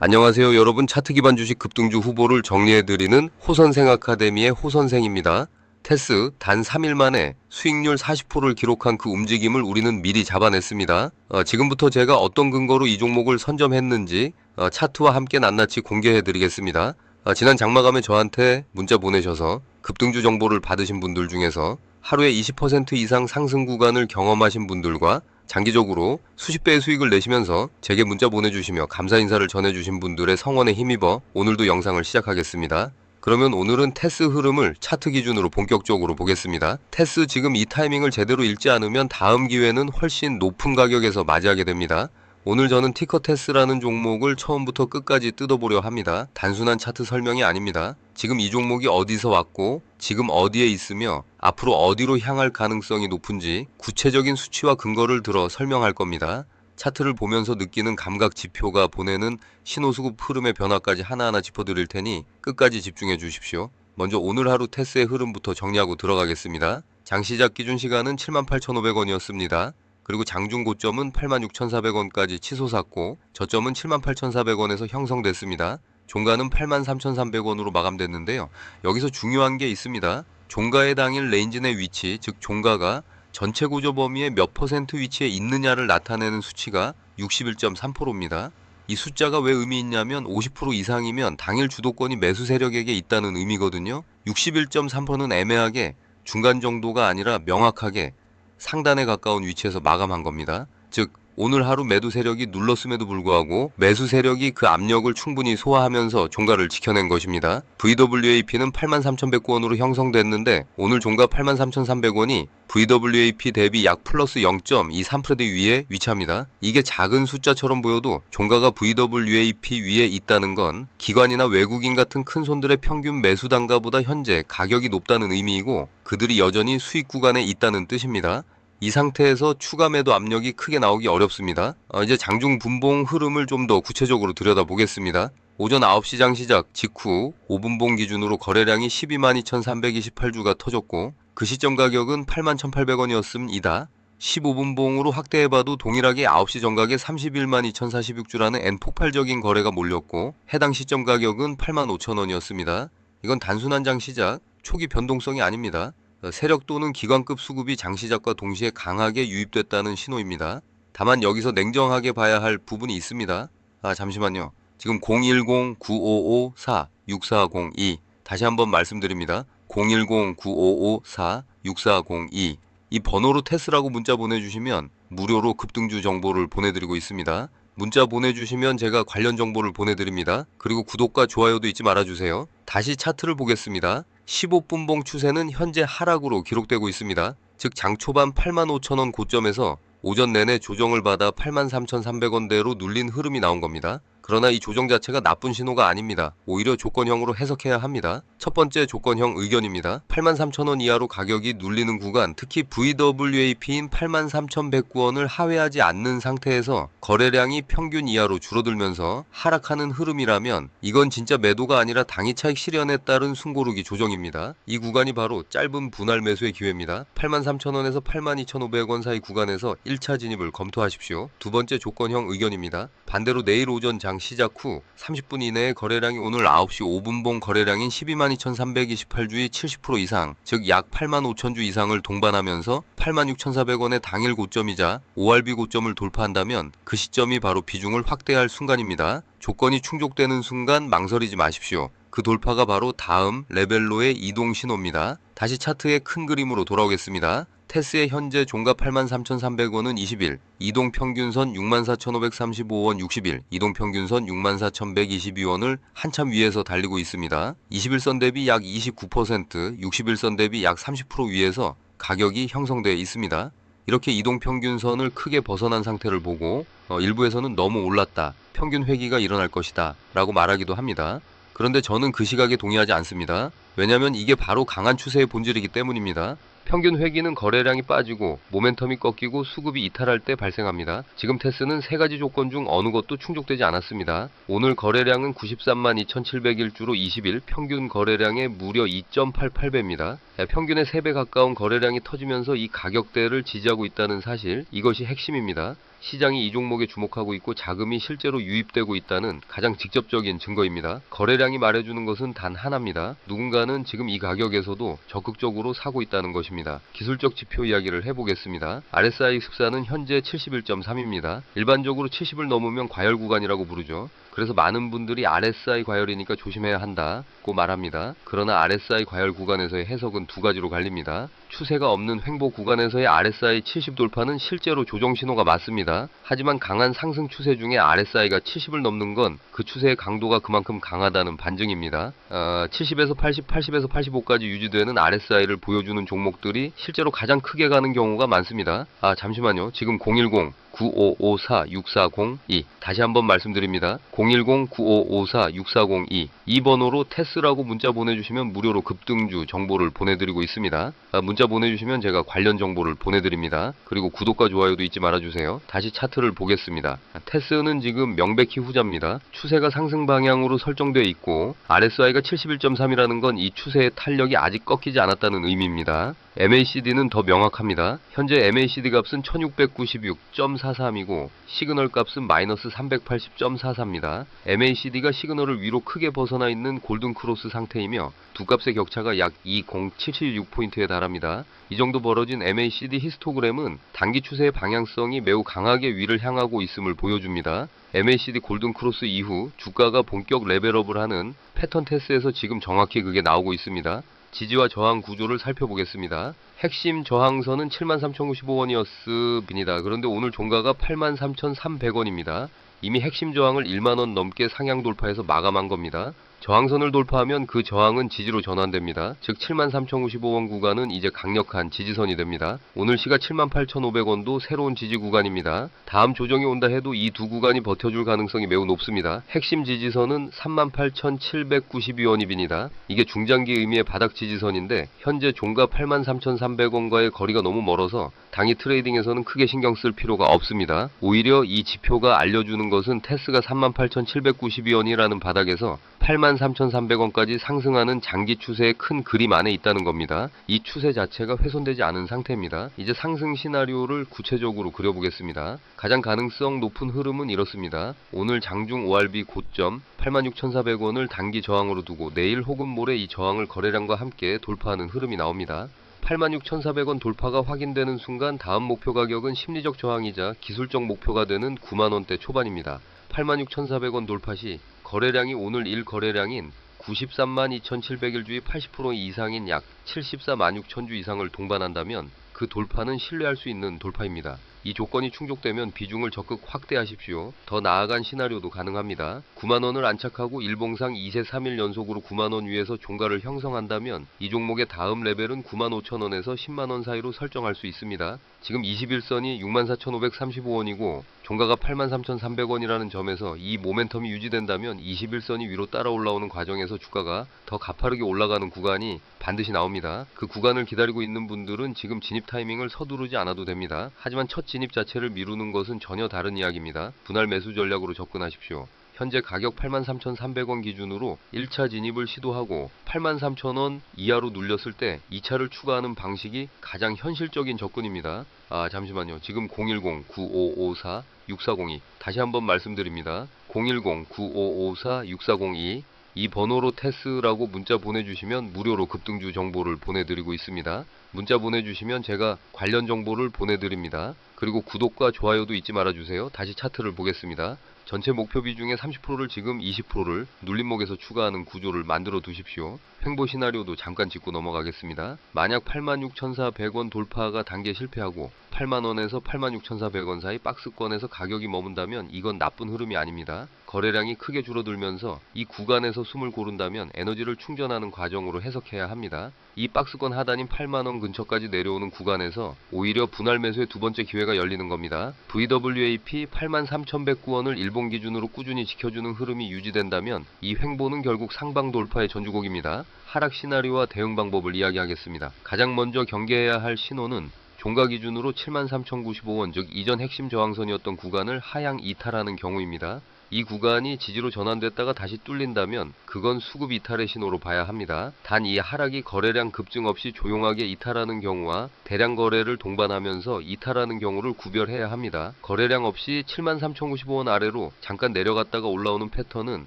안녕하세요. 여러분, 차트 기반 주식 급등주 후보를 정리해드리는 호선생 아카데미의 호선생입니다. 테스 단 3일 만에 수익률 40%를 기록한 그 움직임을 우리는 미리 잡아냈습니다. 지금부터 제가 어떤 근거로 이 종목을 선점했는지 차트와 함께 낱낱이 공개해드리겠습니다. 지난 장마감에 저한테 문자 보내셔서 급등주 정보를 받으신 분들 중에서 하루에 20% 이상 상승 구간을 경험하신 분들과 장기적으로 수십 배의 수익을 내시면서 제게 문자 보내주시며 감사 인사를 전해주신 분들의 성원에 힘입어 오늘도 영상을 시작하겠습니다. 그러면 오늘은 테스 흐름을 차트 기준으로 본격적으로 보겠습니다. 테스 지금 이 타이밍을 제대로 읽지 않으면 다음 기회는 훨씬 높은 가격에서 맞이하게 됩니다. 오늘 저는 티커 테스라는 종목을 처음부터 끝까지 뜯어보려 합니다. 단순한 차트 설명이 아닙니다. 지금 이 종목이 어디서 왔고 지금 어디에 있으며 앞으로 어디로 향할 가능성이 높은지 구체적인 수치와 근거를 들어 설명할 겁니다. 차트를 보면서 느끼는 감각 지표가 보내는 신호수급 흐름의 변화까지 하나하나 짚어드릴 테니 끝까지 집중해 주십시오. 먼저 오늘 하루 테스의 흐름부터 정리하고 들어가겠습니다. 장 시작 기준 시간은 78,500원이었습니다. 그리고 장중 고점은 86,400원까지 치솟았고 저점은 78,400원에서 형성됐습니다. 종가는 83,300원으로 마감됐는데요. 여기서 중요한 게 있습니다. 종가의 당일 레인지 내 위치, 즉 종가가 전체 구조 범위의 몇 퍼센트 위치에 있느냐를 나타내는 수치가 61.3%입니다. 이 숫자가 왜 의미 있냐면 50% 이상이면 당일 주도권이 매수 세력에게 있다는 의미거든요. 61.3%는 애매하게 중간 정도가 아니라 명확하게 상단에 가까운 위치에서 마감한 겁니다. 즉 오늘 하루 매도 세력이 눌렀음에도 불구하고 매수 세력이 그 압력을 충분히 소화하면서 종가를 지켜낸 것입니다. VWAP는 83,109원으로 형성됐는데 오늘 종가 83,300원이 VWAP 대비 약 플러스 0.23% 위에 위치합니다. 이게 작은 숫자처럼 보여도 종가가 VWAP 위에 있다는 건 기관이나 외국인 같은 큰 손들의 평균 매수 단가보다 현재 가격이 높다는 의미이고 그들이 여전히 수익 구간에 있다는 뜻입니다. 이 상태에서 추가 매도 압력이 크게 나오기 어렵습니다. 이제 장중 분봉 흐름을 좀 더 구체적으로 들여다보겠습니다. 오전 9시 장 시작 직후 5분봉 기준으로 거래량이 122,328주가 터졌고 그 시점 가격은 81,800원이었습니다. 15분봉으로 확대해봐도 동일하게 9시 정각에 312,046주라는 N폭발적인 거래가 몰렸고 해당 시점 가격은 85,000원이었습니다. 이건 단순한 장 시작, 초기 변동성이 아닙니다. 세력 또는 기관급 수급이 장시작과 동시에 강하게 유입됐다는 신호입니다. 다만 여기서 냉정하게 봐야 할 부분이 있습니다. 잠시만요. 지금 010-9554-6402 다시 한번 말씀드립니다. 010-9554-6402 이 번호로 테스라고 문자 보내주시면 무료로 급등주 정보를 보내드리고 있습니다. 문자 보내주시면 제가 관련 정보를 보내드립니다. 그리고 구독과 좋아요도 잊지 말아주세요. 다시 차트를 보겠습니다. 15분봉 추세는 현재 하락으로 기록되고 있습니다. 즉 장 초반 85,000원 고점에서 오전 내내 조정을 받아 83,300원대로 눌린 흐름이 나온 겁니다. 그러나 이 조정 자체가 나쁜 신호가 아닙니다. 오히려 조건형으로 해석해야 합니다. 첫 번째 조건형 의견입니다. 83,000원 이하로 가격이 눌리는 구간, 특히 VWAP인 83,109원을 하회하지 않는 상태에서 거래량이 평균 이하로 줄어들면서 하락하는 흐름이라면 이건 진짜 매도가 아니라 당일 차익 실현에 따른 숨고르기 조정입니다. 이 구간이 바로 짧은 분할 매수의 기회입니다. 83,000원에서 82,500원 사이 구간에서 1차 진입을 검토하십시오. 두 번째 조건형 의견입니다. 반대로 내일 오전 장 시작 후 30분 이내에 거래량이 오늘 9시 5분봉 거래량인 122,328주의 70% 이상, 즉 약 85,000주 이상을 동반하면서 86,400원의 당일 고점이자 ORB 고점을 돌파한다면 그 시점이 바로 비중을 확대할 순간입니다. 조건이 충족되는 순간 망설이지 마십시오. 그 돌파가 바로 다음 레벨로의 이동 신호입니다. 다시 차트의 큰 그림으로 돌아오겠습니다. 테스의 현재 종가 83,300원은 20일, 이동평균선 64,535원 60일, 이동평균선 64,122원을 한참 위에서 달리고 있습니다. 21선 대비 약 29%, 60일선 대비 약 30% 위에서 가격이 형성되어 있습니다. 이렇게 이동평균선을 크게 벗어난 상태를 보고 일부에서는 너무 올랐다, 평균 회귀가 일어날 것이다 라고 말하기도 합니다. 그런데 저는 그 시각에 동의하지 않습니다. 왜냐하면 이게 바로 강한 추세의 본질이기 때문입니다. 평균 회귀는 거래량이 빠지고 모멘텀이 꺾이고 수급이 이탈할 때 발생합니다. 지금 테스는 세 가지 조건 중 어느 것도 충족되지 않았습니다. 오늘 거래량은 932,701주로 20일 평균 거래량의 무려 2.88배입니다. 평균의 3배 가까운 거래량이 터지면서 이 가격대를 지지하고 있다는 사실, 이것이 핵심입니다. 시장이 이 종목에 주목하고 있고 자금이 실제로 유입되고 있다는 가장 직접적인 증거입니다. 거래량이 말해주는 것은 단 하나입니다. 누군가는 지금 이 가격에서도 적극적으로 사고 있다는 것입니다. 기술적 지표 이야기를 해보겠습니다. RSI 습사는 현재 71.3입니다. 일반적으로 70을 넘으면 과열 구간이라고 부르죠. 그래서 많은 분들이 RSI 과열이니까 조심해야 한다고 말합니다. 그러나 RSI 과열 구간에서의 해석은 두 가지로 갈립니다. 추세가 없는 횡보 구간에서의 RSI 70 돌파는 실제로 조정 신호가 맞습니다. 하지만 강한 상승 추세 중에 RSI가 70을 넘는 건 그 추세의 강도가 그만큼 강하다는 반증입니다. 70에서 80, 80에서 85까지 유지되는 RSI를 보여주는 종목들이 실제로 가장 크게 가는 경우가 많습니다. 잠시만요. 지금 010-9554-6402 다시 한번 말씀드립니다. 010-9554-6402 이 번호로 테스라고 문자 보내주시면 무료로 급등주 정보를 보내드리고 있습니다. 문자 보내주시면 제가 관련 정보를 보내드립니다. 그리고 구독과 좋아요도 잊지 말아주세요. 다시 차트를 보겠습니다. 테스는 지금 명백히 후자입니다. 추세가 상승 방향으로 설정되어 있고 RSI가 71.3이라는 건 이 추세의 탄력이 아직 꺾이지 않았다는 의미입니다. MACD는 더 명확합니다. 현재 MACD 값은 1696.43이고 시그널 값은 마이너스 380.44입니다. MACD가 시그널을 위로 크게 벗어나 있는 골든 크로스 상태이며 두 값의 격차가 약 20776포인트에 달합니다. 이 정도 벌어진 MACD 히스토그램은 단기 추세의 방향성이 매우 강하게 위를 향하고 있음을 보여줍니다. MACD 골든 크로스 이후 주가가 본격 레벨업을 하는 패턴 테스트에서 지금 정확히 그게 나오고 있습니다. 지지와 저항 구조를 살펴보겠습니다. 핵심 저항선은 73,095원이었습니다. 그런데 오늘 종가가 83,300원입니다. 이미 핵심 저항을 1만원 넘게 상향 돌파해서 마감한 겁니다. 저항선을 돌파하면 그 저항은 지지로 전환됩니다. 즉 73,095원 구간은 이제 강력한 지지선이 됩니다. 오늘 시가 78,500원도 새로운 지지 구간입니다. 다음 조정이 온다 해도 이 두 구간이 버텨줄 가능성이 매우 높습니다. 핵심 지지선은 38,792원입니다. 이게 중장기 의미의 바닥 지지선인데 현재 종가 83,300원과의 거리가 너무 멀어서 당일 트레이딩에서는 크게 신경 쓸 필요가 없습니다. 오히려 이 지표가 알려주는 것은 테스가 38,792원이라는 바닥에서 83,300원까지 상승하는 장기 추세의 큰 그림 안에 있다는 겁니다. 이 추세 자체가 훼손되지 않은 상태입니다. 이제 상승 시나리오를 구체적으로 그려보겠습니다. 가장 가능성 높은 흐름은 이렇습니다. 오늘 장중 ORB 고점 86,400원을 단기 저항으로 두고 내일 혹은 모레 이 저항을 거래량과 함께 돌파하는 흐름이 나옵니다. 86,400원 돌파가 확인되는 순간 다음 목표 가격은 심리적 저항이자 기술적 목표가 되는 9만원대 초반입니다. 86,400원 돌파 시 거래량이 오늘 1거래량인 93만 2,700일주의 80% 이상인 약 74만 6천주 이상을 동반한다면 그 돌파는 신뢰할 수 있는 돌파입니다. 이 조건이 충족되면 비중을 적극 확대하십시오. 더 나아간 시나리오도 가능합니다. 9만원을 안착하고 일봉상 2세 3일 연속으로 9만원 위에서 종가를 형성한다면 이 종목의 다음 레벨은 95,000원에서 10만원 사이로 설정할 수 있습니다. 지금 21선이 64,535원이고 종가가 83,300원이라는 점에서 이 모멘텀이 유지된다면 21선이 위로 따라 올라오는 과정에서 주가가 더 가파르게 올라가는 구간이 반드시 나옵니다. 그 구간을 기다리고 있는 분들은 지금 진입 타이밍을 서두르지 않아도 됩니다. 하지만 첫 진입 자체를 미루는 것은 전혀 다른 이야기입니다. 분할 매수 전략으로 접근하십시오. 현재 가격 83,300원 기준으로 1차 진입을 시도하고 83,000원 이하로 눌렸을 때 2차를 추가하는 방식이 가장 현실적인 접근입니다. 잠시만요. 지금 010-9554-6402 다시 한번 말씀드립니다. 010-9554-6402 이 번호로 테스라고 문자 보내주시면 무료로 급등주 정보를 보내드리고 있습니다. 문자 보내주시면 제가 관련 정보를 보내드립니다. 그리고 구독과 좋아요도 잊지 말아주세요. 다시 차트를 보겠습니다. 전체 목표 비중의 30%를 지금 20%를 눌림목에서 추가하는 구조를 만들어 두십시오. 횡보 시나리오도 잠깐 짚고 넘어가겠습니다. 만약 86,400원 돌파가 단계 실패하고 8만원에서 86,400원 사이 박스권에서 가격이 머문다면 이건 나쁜 흐름이 아닙니다. 거래량이 크게 줄어들면서 이 구간에서 숨을 고른다면 에너지를 충전하는 과정으로 해석해야 합니다. 이 박스권 하단인 8만원 근처까지 내려오는 구간에서 오히려 분할 매수의 두 번째 기회가 열리는 겁니다. VWAP 83,109원을 일본 기준으로 꾸준히 지켜주는 흐름이 유지된다면 이 횡보는 결국 상방 돌파의 전주곡입니다. 하락 시나리오와 대응 방법을 이야기하겠습니다. 가장 먼저 경계해야 할 신호는 종가 기준으로 73,095원 즉 이전 핵심 저항선이었던 구간을 하향 이탈하는 경우입니다. 이 구간이 지지로 전환됐다가 다시 뚫린다면 그건 수급 이탈의 신호로 봐야 합니다. 단 이 하락이 거래량 급증 없이 조용하게 이탈하는 경우와 대량 거래를 동반하면서 이탈하는 경우를 구별해야 합니다. 거래량 없이 73,095원 아래로 잠깐 내려갔다가 올라오는 패턴은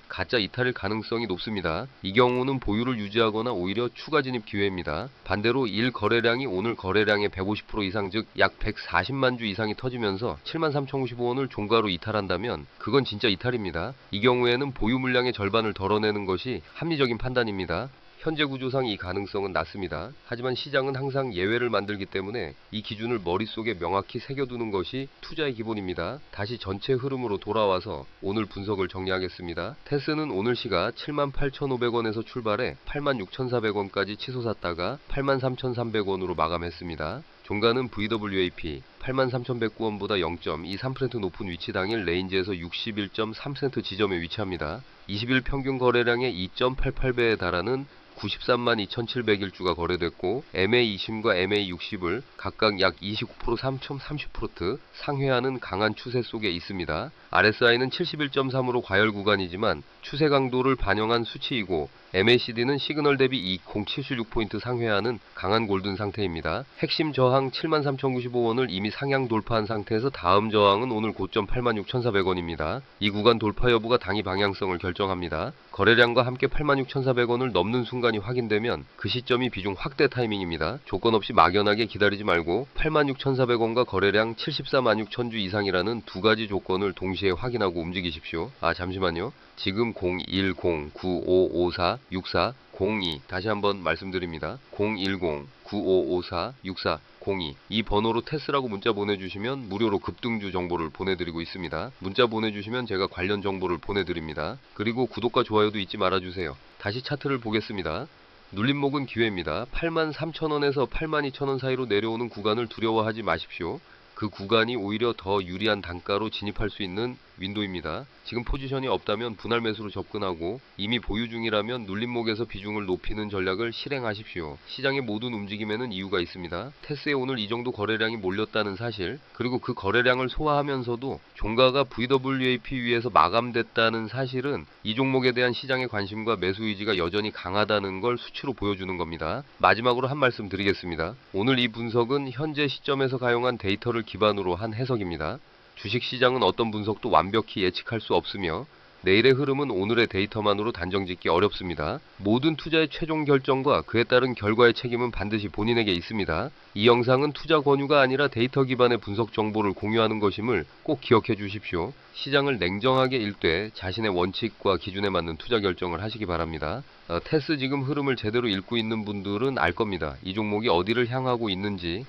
가짜 이탈일 가능성이 높습니다. 이 경우는 보유를 유지하거나 오히려 추가 진입 기회입니다. 반대로 일 거래량이 오늘 거래량의 150% 이상, 즉 약 140만 주 이상이 터지면서 73,095원을 종가로 이탈한다면 그건 진짜 이탈입니다. 이 경우에는 보유 물량의 절반을 덜어내는 것이 합리적인 판단입니다. 현재 구조상 이 가능성은 낮습니다. 하지만 시장은 항상 예외를 만들기 때문에 이 기준을 머릿속에 명확히 새겨두는 것이 투자의 기본입니다. 다시 전체 흐름으로 돌아와서 오늘 분석을 정리하겠습니다. 테스는 오늘 시가 78,500원에서 출발해 86,400원까지 치솟았다가 83,300원으로 마감했습니다. 종가는 VWAP 83,109원보다 0.23% 높은 위치 당일 레인지에서 61.3센트 지점에 위치합니다. 20일 평균 거래량의 2.88배에 달하는 93만 2,701주가 거래됐고 MA20과 MA60을 각각 약 29%, 3.30% 상회하는 강한 추세 속에 있습니다. RSI는 71.3으로 과열 구간이지만 추세 강도를 반영한 수치이고 MACD는 시그널 대비 2076포인트 상회하는 강한 골든 상태입니다. 핵심 저항 73,095원을 이미 상향 돌파한 상태에서 다음 저항은 오늘 고점 86,400원입니다. 이 구간 돌파 여부가 당이 방향성을 결정합니다. 거래량과 함께 86,400원을 넘는 순간이 확인되면 그 시점이 비중 확대 타이밍입니다. 조건 없이 막연하게 기다리지 말고 86,400원과 거래량 74만 6천주 이상이라는 두 가지 조건을 동시에 확인하고 움직이십시오. 잠시만요. 지금 010-9554-6402 다시 한번 말씀드립니다. 010-9554-6402 이 번호로 테스라고 문자 보내주시면 무료로 급등주 정보를 보내드리고 있습니다. 문자 보내주시면 제가 관련 정보를 보내드립니다. 그리고 구독과 좋아요도 잊지 말아주세요. 다시 차트를 보겠습니다. 눌림목은 기회입니다. 83,000원에서 82,000원 사이로 내려오는 구간을 두려워하지 마십시오. 그 구간이 오히려 더 유리한 단가로 진입할 수 있는 윈도우입니다. 지금 포지션이 없다면 분할 매수로 접근하고 이미 보유 중이라면 눌림목에서 비중을 높이는 전략을 실행하십시오. 시장의 모든 움직임에는 이유가 있습니다. 테스에 오늘 이 정도 거래량이 몰렸다는 사실, 그리고 그 거래량을 소화하면서도 종가가 VWAP 위에서 마감됐다는 사실은 이 종목에 대한 시장의 관심과 매수 의지가 여전히 강하다는 걸 수치로 보여주는 겁니다. 마지막으로 한 말씀 드리겠습니다. 오늘 이 분석은 현재 시점에서 가용한 데이터를 기반으로 한 해석입니다. 주식시장은 어떤 분석도 완벽히 예측할 수 없으며 내일의 흐름은 오늘의 데이터만으로 단정짓기 어렵습니다. 모든 투자의 최종 결정과 그에 따른 결과의 책임은 반드시 본인에게 있습니다. 이 영상은 투자 권유가 아니라 데이터 기반의 분석 정보를 공유하는 것임을 꼭 기억해 주십시오. 시장을 냉정하게 읽되 자신의 원칙과 기준에 맞는 투자 결정을 하시기 바랍니다. 테스 지금 흐름을 제대로 읽고 있는 분들은 알 겁니다. 이 종목이 어디를 향하고 있는지.